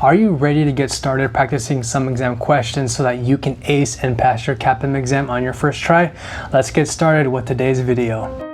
Are you ready to get started practicing some exam questions so that you can ace and pass your CAPM exam on your first try? Let's get started with today's video.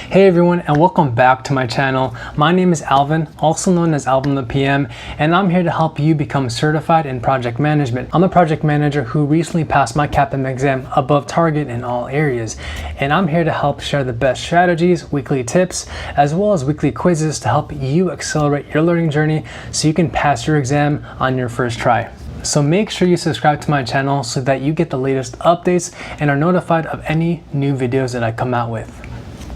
Hey everyone, and welcome back to my channel. My name is Alvin, also known as Alvin the PM, and I'm here to help you become certified in project management. I'm a project manager who recently passed my CAPM exam above target in all areas, and I'm here to help share the best strategies, weekly tips, as well as weekly quizzes to help you accelerate your learning journey so you can pass your exam on your first try. So make sure you subscribe to my channel so that you get the latest updates and are notified of any new videos that I come out with.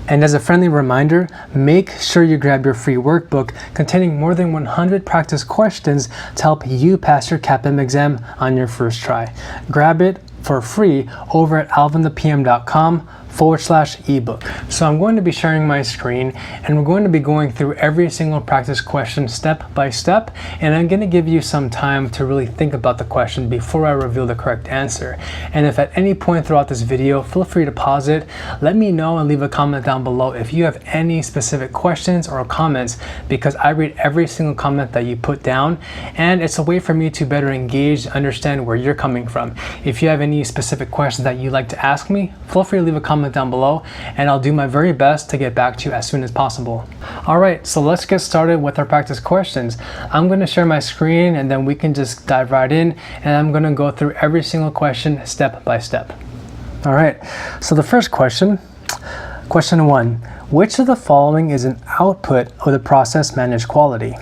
And as a friendly reminder, make sure you grab your free workbook containing more than 100 practice questions to help you pass your CAPM exam on your first try. Grab it for free over at alvinthepm.com/ebook. So I'm going to be sharing my screen and we're going to be going through every single practice question step by step, and I'm going to give you some time to really think about the question before I reveal the correct answer. And if at any point throughout this video, feel free to pause it, let me know and leave a comment down below if you have any specific questions or comments, because I read every single comment that you put down and it's a way for me to better engage, understand where you're coming from. If you have any specific questions that you'd like to ask me, feel free to leave a comment down below and I'll do my very best to get back to you as soon as possible. Alright, so let's get started with our practice questions. I'm going to share my screen and then we can just dive right in, and I'm going to go through every single question step by step. Alright, so the first question, question 1. Which of the following is an output of the process managed quality?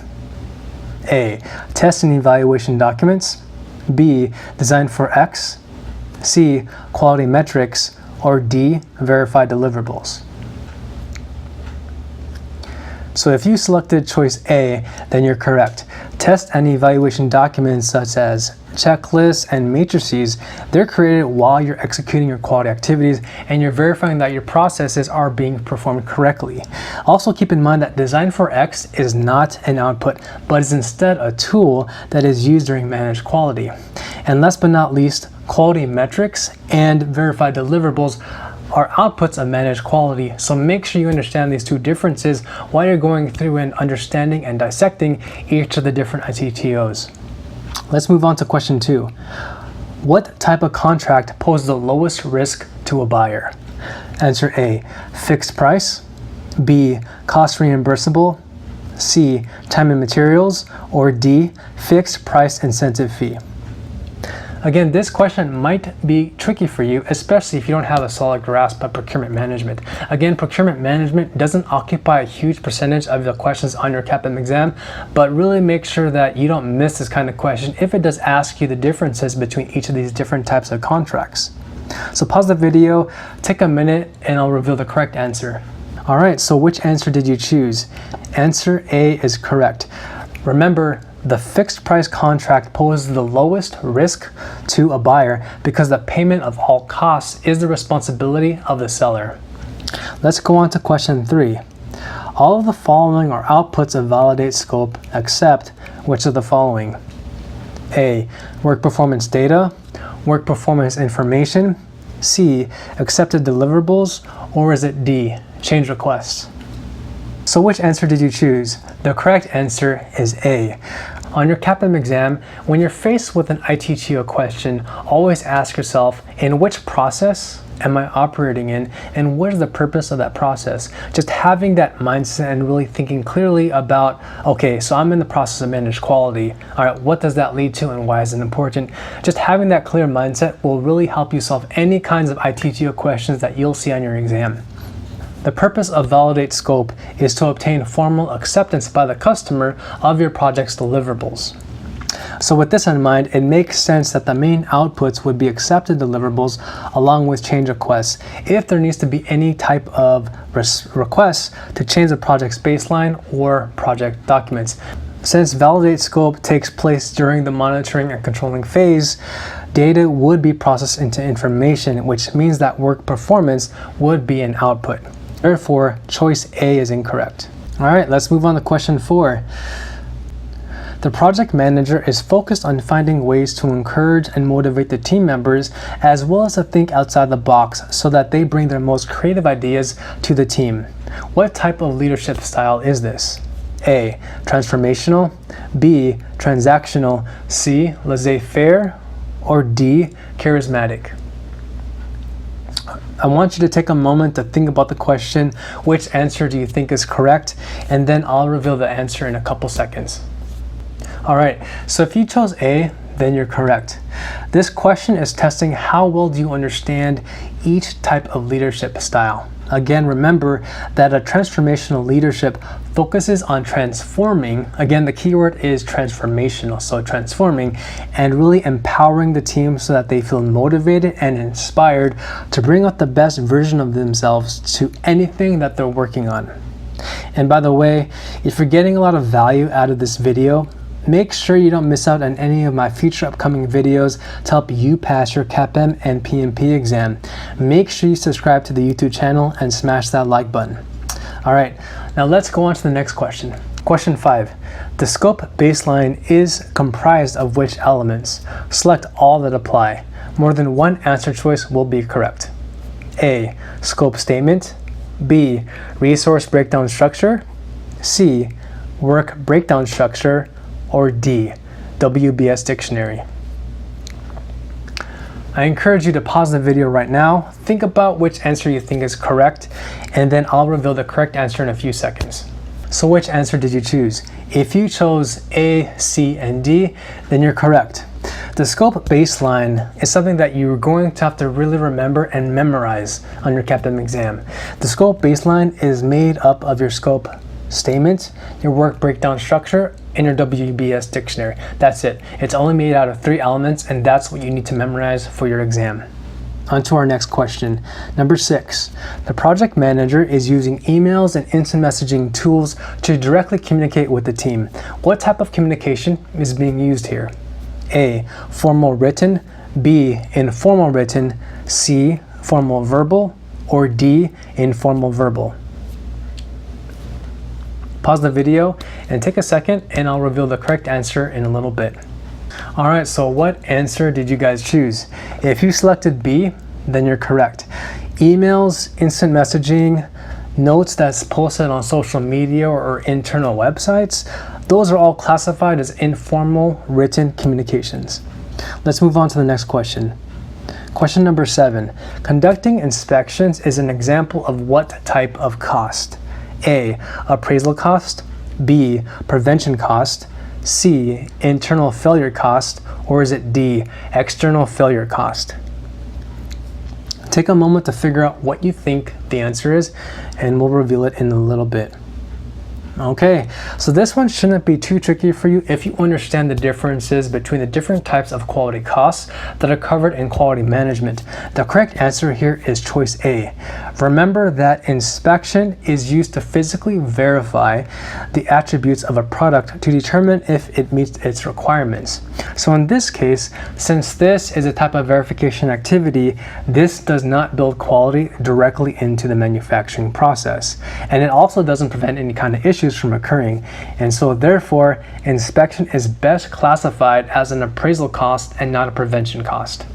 A. Test and evaluation documents. B. Design for X. C. Quality metrics. Or D. Verified deliverables. So if you selected choice A, then you're correct. Test and evaluation documents such as checklists and matrices, they're created while you're executing your quality activities and you're verifying that your processes are being performed correctly. Also keep in mind that Design for X is not an output, but is instead a tool that is used during managed quality. And last but not least, quality metrics and verified deliverables are outputs of managed quality. So make sure you understand these two differences while you're going through and understanding and dissecting each of the different ITTOs. Let's move on to question 2. What type of contract poses the lowest risk to a buyer? Answer A. Fixed price. B. Cost reimbursable. C. Time and materials. Or D. Fixed price incentive fee. Again, this question might be tricky for you, especially if you don't have a solid grasp of procurement management. Again, procurement management doesn't occupy a huge percentage of the questions on your CAPM exam, but really make sure that you don't miss this kind of question if it does ask you the differences between each of these different types of contracts. So pause the video, take a minute, and I'll reveal the correct answer. Alright, so which answer did you choose? Answer A is correct. Remember, the fixed price contract poses the lowest risk to a buyer because the payment of all costs is the responsibility of the seller. Let's go on to question 3. All of the following are outputs of validate scope except which of the following? A. Work performance data. Work performance information. C. Accepted deliverables. Or is it D. Change requests? So which answer did you choose? The correct answer is A. On your CAPM exam, when you're faced with an ITTO question, always ask yourself, in which process am I operating in, and what is the purpose of that process? Just having that mindset and really thinking clearly about, okay, so I'm in the process of managed quality. All right, what does that lead to and why is it important? Just having that clear mindset will really help you solve any kinds of ITTO questions that you'll see on your exam. The purpose of Validate Scope is to obtain formal acceptance by the customer of your project's deliverables. So with this in mind, it makes sense that the main outputs would be accepted deliverables along with change requests if there needs to be any type of requests to change the project's baseline or project documents. Since Validate Scope takes place during the monitoring and controlling phase, data would be processed into information, which means that work performance would be an output. Therefore, choice A is incorrect. All right, let's move on to question 4. The project manager is focused on finding ways to encourage and motivate the team members, as well as to think outside the box so that they bring their most creative ideas to the team. What type of leadership style is this? A. Transformational, B. Transactional, C. Laissez-faire, or D. Charismatic? I want you to take a moment to think about the question, which answer do you think is correct, and then I'll reveal the answer in a couple seconds. Alright, so if you chose A, then you're correct. This question is testing how well do you understand each type of leadership style. Again, remember that a transformational leadership focuses on transforming, again, the keyword is transformational, so transforming and really empowering the team so that they feel motivated and inspired to bring out the best version of themselves to anything that they're working on. And by the way, if you're getting a lot of value out of this video, make sure you don't miss out on any of my future upcoming videos to help you pass your CAPM and PMP exam. Make sure you subscribe to the YouTube channel and smash that like button. All right, now let's go on to the next question. Question 5. The scope baseline is comprised of which elements? Select all that apply. More than one answer choice will be correct. A. Scope statement. B. Resource breakdown structure. C. Work breakdown structure. Or D. WBS dictionary. I encourage you to pause the video right now, think about which answer you think is correct, and then I'll reveal the correct answer in a few seconds. So which answer did you choose? If you chose A, C, and D, then you're correct. The scope baseline is something that you're going to have to really remember and memorize on your CAPM exam. The scope baseline is made up of your scope statement, your work breakdown structure, and your WBS dictionary. That's it. It's only made out of 3 elements, and that's what you need to memorize for your exam. On to our next question. Number 6. The project manager is using emails and instant messaging tools to directly communicate with the team. What type of communication is being used here? A. Formal written, B. Informal written, C. Formal verbal, or D. Informal verbal? Pause the video and take a second, and I'll reveal the correct answer in a little bit. Alright, so what answer did you guys choose? If you selected B, then you're correct. Emails, instant messaging, notes that's posted on social media or internal websites, those are all classified as informal written communications. Let's move on to the next question. Question number 7. Conducting inspections is an example of what type of cost? A. Appraisal cost. B. Prevention cost. C. Internal failure cost. Or is it D. External failure cost? Take a moment to figure out what you think the answer is, and we'll reveal it in a little bit. Okay, so this one shouldn't be too tricky for you if you understand the differences between the different types of quality costs that are covered in quality management. The correct answer here is choice A. Remember that inspection is used to physically verify the attributes of a product to determine if it meets its requirements. So in this case, since this is a type of verification activity, this does not build quality directly into the manufacturing process. And it also doesn't prevent any kind of issues from occurring, and so therefore inspection is best classified as an appraisal cost and not a prevention cost.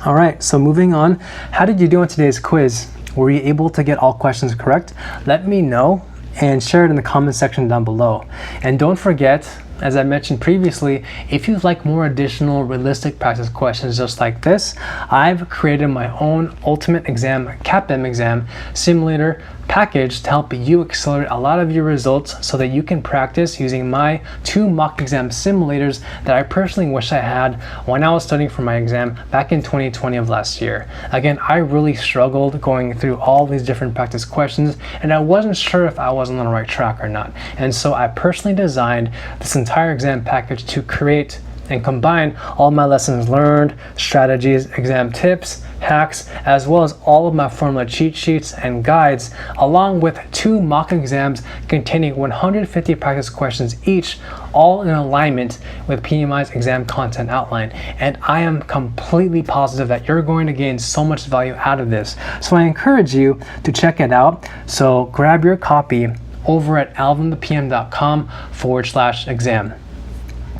All right, so moving on, how did you do on today's quiz? Were you able to get all questions correct? Let me know and share it in the comment section down below. And don't forget, as I mentioned previously, if you'd like more additional realistic practice questions just like this, I've created my own ultimate exam, CAPM exam simulator package to help you accelerate a lot of your results so that you can practice using my 2 mock exam simulators that I personally wish I had when I was studying for my exam back in 2020 of last year. Again, I really struggled going through all these different practice questions, and I wasn't sure if I was on the right track or not. And so I personally designed this entire exam package to create and combine all my lessons learned, strategies, exam tips, hacks, as well as all of my formula cheat sheets and guides, along with 2 mock exams containing 150 practice questions each, all in alignment with PMI's exam content outline. And I am completely positive that you're going to gain so much value out of this. So I encourage you to check it out. So grab your copy over at alvinthepm.com/exam.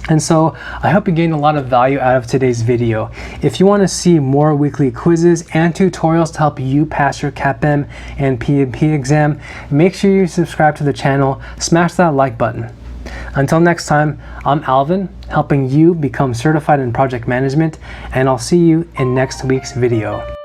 And so I hope you gained a lot of value out of today's video. If you want to see more weekly quizzes and tutorials to help you pass your CAPM and PMP exam, make sure you subscribe to the channel, smash that like button. Until next time, I'm Alvin, helping you become certified in project management, and I'll see you in next week's video.